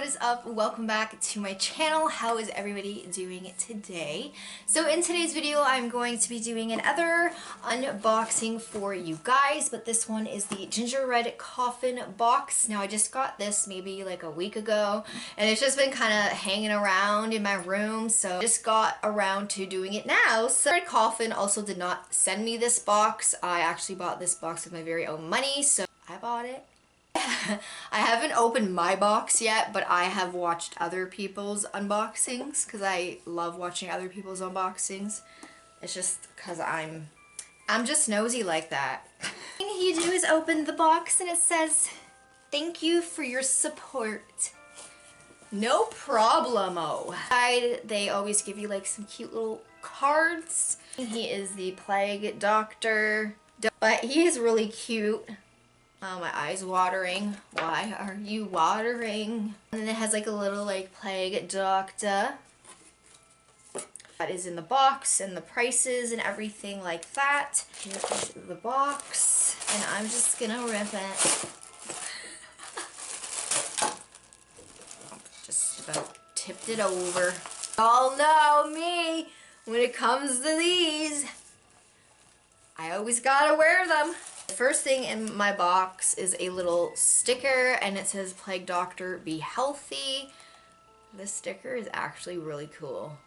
is up? Welcome back to my channel. How is everybody doing today? So in today's video, I'm going to be doing another unboxing for you guys, but this one is the gingerbread coffin box. Now I just got this maybe like a week ago, and it's just been kind of hanging around in my room, so I just got around to doing it now. So Red Coffin also did not send me this box. I actually bought this box with my very own money, so I bought it. I haven't opened my box yet, but I have watched other people's unboxings because I love watching other people's unboxings. It's just because I'm just nosy like that. The thing you do is open the box and it says, "Thank you for your support." No problemo. They always give you like some cute little cards. He is the plague doctor, but he is really cute. Oh, my eye's watering. Why are you watering? And then it has like a little like plague doctor. That is in the box, and the prices and everything like that. Here is the box, and I'm just gonna rip it. Just about tipped it over. Y'all know me when it comes to these. I always gotta wear them. The first thing in my box is a little sticker, and it says "Plague Doctor, be healthy." This sticker is actually really cool.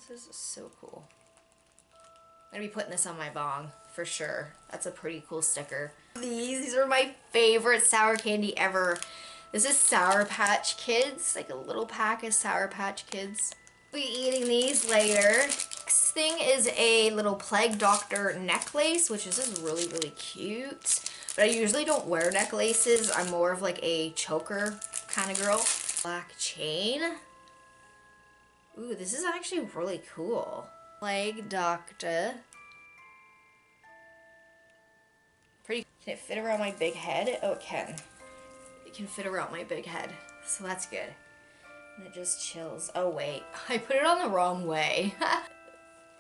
This is so cool. I'm gonna be putting this on my bong for sure. That's a pretty cool sticker. These are my favorite sour candy ever. This is Sour Patch Kids, like a little pack of Sour Patch Kids. We'll be eating these later. Next thing is a little Plague Doctor necklace, which is just really cute. But I usually don't wear necklaces. I'm more of like a choker kind of girl. Black chain. Ooh, this is actually really cool. Plague Doctor. Pretty. Can it fit around my big head? Oh, it can. It can fit around my big head, so that's good. And it just chills. Oh wait, I put it on the wrong way.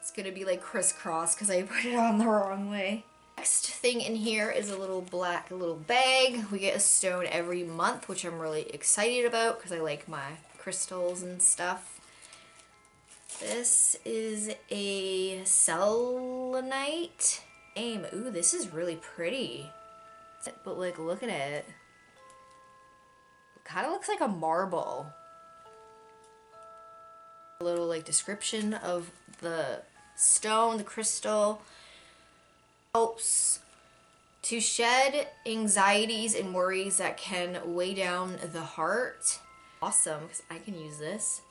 It's gonna be like crisscross because I put it on the wrong way. Next thing in here is a little black bag. We get a stone every month, which I'm really excited about because I like my crystals and stuff. This is a selenite. Ooh, this is really pretty. But like, look at it. It kind of looks like a marble. A little like description of the stone, the crystal. Helps to shed anxieties and worries that can weigh down the heart. Awesome, because I can use this.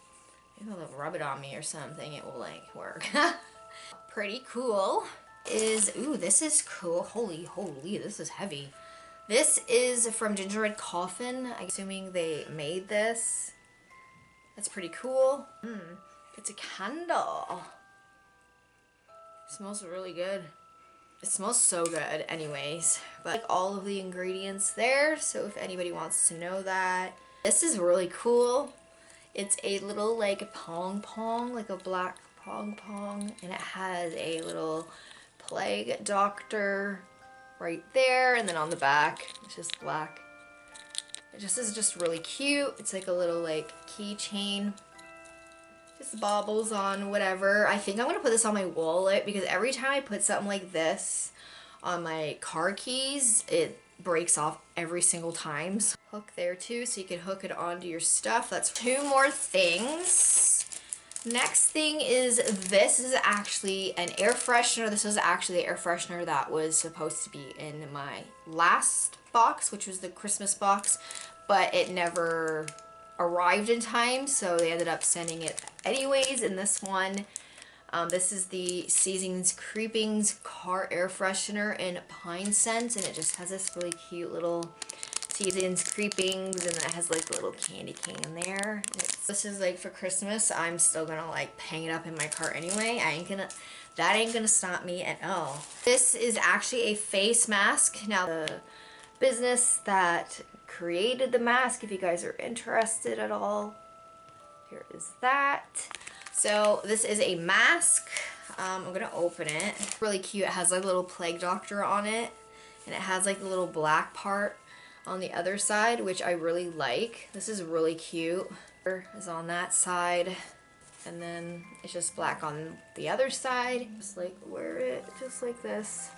Maybe I'll rub it on me or something, it will like work. Pretty cool. Ooh, this is cool. Holy, this is heavy. This is from Gingerbread Coffin. I'm assuming they made this. That's pretty cool. It's a candle. It smells really good. It smells so good anyways. But like all of the ingredients there, so if anybody wants to know that. This is really cool. It's a little like pong, like a black pong, and it has a little Plague Doctor right there, and then on the back, it's just black. It just is just really cute. It's like a little like keychain. Just baubles on whatever. I think I'm gonna put this on my wallet because every time I put something like this on my car keys, it breaks off every single time. So hook there too, so you can hook it onto your stuff. That's two more things. Next thing is this is actually an air freshener. This was actually the air freshener that was supposed to be in my last box, which was the Christmas box, but it never arrived in time, so they ended up sending it anyways in this one. This is the Seasons Creepings car air freshener in pine scent, and it just has this really cute little Seasons Creepings, and it has like a little candy cane in there. This is like for Christmas. I'm still gonna like hang it up in my car anyway. That ain't gonna stop me at all. This is actually a face mask. Now the business that created the mask, if you guys are interested at all, here is that. So this is a mask. I'm gonna open it. It's really cute. It has like a little Plague Doctor on it, and it has like the little black part on the other side, which I really like. This is really cute. Is on that side, and then it's just black on the other side. Just like wear it just like this.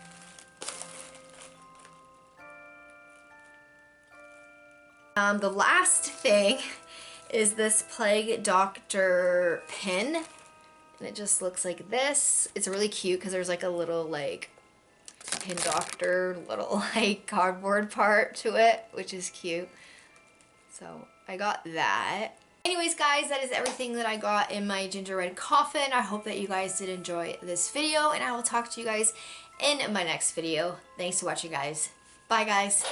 The last thing is this Plague Doctor pin, and it just looks like this. It's really cute because there's like a little like pin doctor little like cardboard part to it, which is cute. So I got that. Anyways guys, that is everything that I got in my gingerbread coffin. I hope that you guys did enjoy this video, and I will talk to you guys in my next video. Thanks for watching guys. Bye guys.